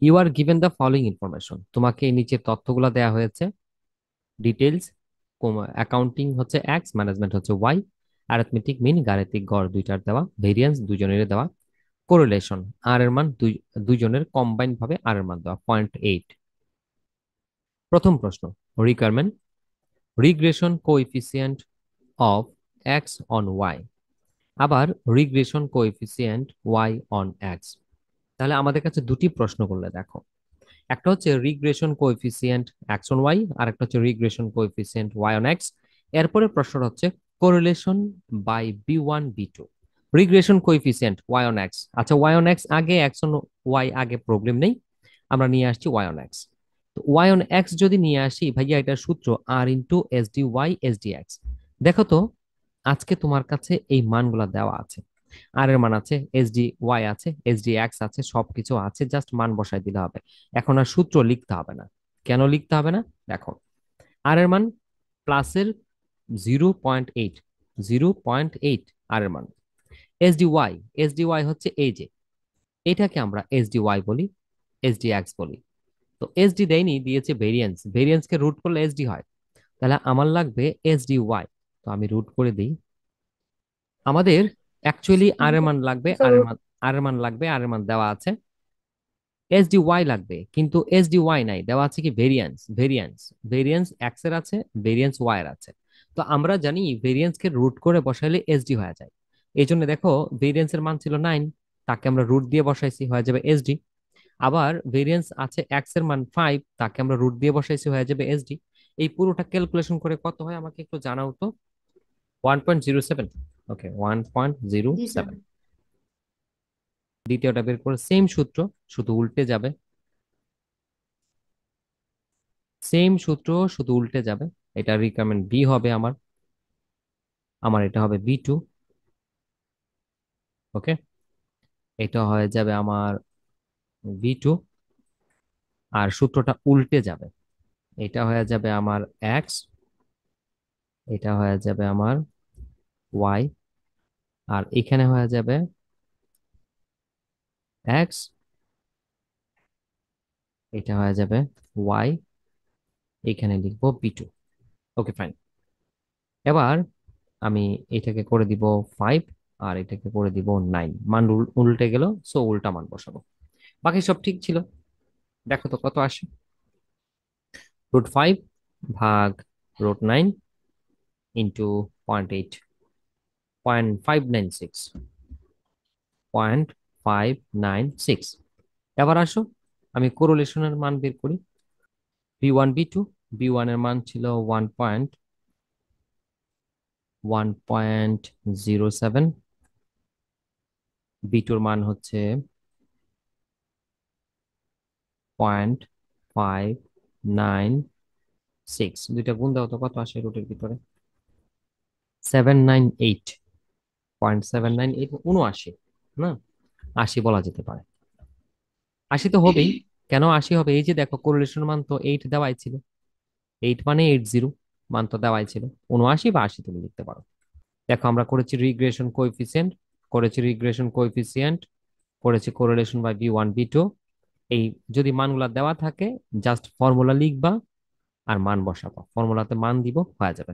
You are given the following information, তোমাকে এই নিচের তথ্যগুলো দেওয়া হয়েছে। ডিটেলস, অ্যাকাউন্টিং হচ্ছে এক্স, ম্যানেজমেন্ট হচ্ছে ওয়াই, অ্যারিথমেটিক মিন গাণিতিক গড় দুইটার দেওয়া, ভেরিয়েন্স দুজনের দেওয়া, কোরিলেশন আর এর মান দুইজনের কম্বাইন্ড ভাবে আর এর মান দেওয়া 0.8। প্রথম প্রশ্ন, requirement, regression coefficient of X on Y, আবার regression coefficient Y on X. তাহলে আমাদের কাছে দুটি প্রশ্ন করলে দেখো, একটা হচ্ছে regression coefficient X on Y, আর একটা হচ্ছে regression coefficient Y on X. এরপরে প্রশ্নটা হচ্ছে correlation by B one B two. Regression coefficient Y on X, আচ্ছা ওয়াই অন এক্স আগে, এক্স অন ওয়াই আগে, প্রবলেম নেই, আমরা নিয়ে আসছি ওয়াই অন এক্স। তো ওয়াই অন এক্স যদি নিয়ে আসি ভাইয়া, এটার সূত্র আর into S D Y S D X. দেখো তো, আজকে তোমার কাছে এই মানগুলা দেওয়া আছে, আর এর মান আছে, এস ডি ওয়াই আছে, এস ডি এক্স আছে, সবকিছু আছে, জাস্ট মান বসাই দিলে হবে। এখন আর সূত্র লিখতে হবে না। কেন লিখতে হবে না? দেখো, আর এর মান প্লাসের 0.8, 0.8 আর এর মান। S D Y, S D Y হচ্ছে এই যে, এটাকে আমরা এস ডি ওয়াই বলি, এস ডি এক্স বলি। তো এস ডি দেয়নি, দিয়েছে ভেরিয়েন্স, ভেরিয়েন্সকে রুট করলে এস ডি হয়। তাহলে আমার লাগবে এস ডি ওয়াই। তো আমি রুট করে দিই। আমাদের অ্যাকচুয়ালি আর এর মান লাগবে, So, আর এর মান, আর এর মান লাগবে, আর এর মান দেওয়া আছে। এস ডি ওয়াই লাগবে, কিন্তু এস ডি ওয়াই নাই, দেওয়া আছে কি ভেরিয়েন্স, ভেরিয়েন্স, ভেরিয়েন্স এক্স এর আছে, ভেরিয়েন্স ওয়াই এর আছে। তো আমরা জানি ভেরিয়েন্স কে রুট করে বসাইলে এস ডি হয়ে যায়। এই জন্য দেখো, ভেরিয়েন্স এর মান ছিল 9, তাকে আমরা রুট দিয়ে বসাইছি, হয়ে যাবে এস ডি। আবার ভেরিয়েন্স আছে এক্স এর মান 5, তাকে আমরা রুট দিয়ে বসাইছি, হয়ে যাবে এস ডি। এই পুরোটা ক্যালকুলেশন করে কত হয় আমাকে একটু জানাও তো। 1.07। ওকে, ওয়ান পয়েন্ট জিরো जी सर। সেভেন দ্বিতীয়টা বের করে সেম সূত্র, শুধু উল্টে যাবে, সেম সূত্র শুধু উল্টে যাবে। এটা রিকোয়ারমেন্ট বি হবে আমার, আমার এটা হবে বি2। ওকে, এটা হয়ে যাবে আমার বি2, আর সূত্রটা উল্টে যাবে। এটা হয়ে যাবে আমার এক্স, এটা হয়ে যাবে আমার ওয়াই, আর এখানে হয়ে যাবে এক্স, এটা হয়ে যাবে ওয়াই, এখানে লিখবো বি2। Okay fine. এবার আমি এটাকে করে দিব 5, আর এটাকে করে দিব 9। মান উল্টে গেল, সো উল্টা মান বসাবো। বাকি সব ঠিক ছিল। দেখো তো কত আসে। √5 ভাগ √9 ইন্টু 0.8, 0.596, 0.596। এবার আসো, আমি কোরিলেশনের মান বের করি। বি1 বি2, বি1 এর মান ছিল 1.07, বি2 এর মান হচ্ছে 0.596। দুইটা গুণ দাও তো, কত আসে রুটের ভিতরে? 798, 0.798, 79 না, 80 বলা যেতে পারে। 80 তো হবেই। কেন 80 হবে? এই যে দেখো, কোরিলেশন মান তো 8 দেওয়াই ছিল, 8 মানে 80, মান তো দেওয়াই ছিল। 79 বা 80 তুমি লিখতে পারো। দেখো, আমরা করেছি রিগ্রেশন কোএফিসিয়েন্ট, করেছি রিগ্রেশন কোএফিসিয়েন্ট, করেছি কোরিলেশন বাই বি1 বি2। এই যদি মানগুলা দেওয়া থাকে, জাস্ট ফর্মুলা লিখবা আর মান বসাবা, ফর্মুলাতে মান দিব, হয়ে যাবে।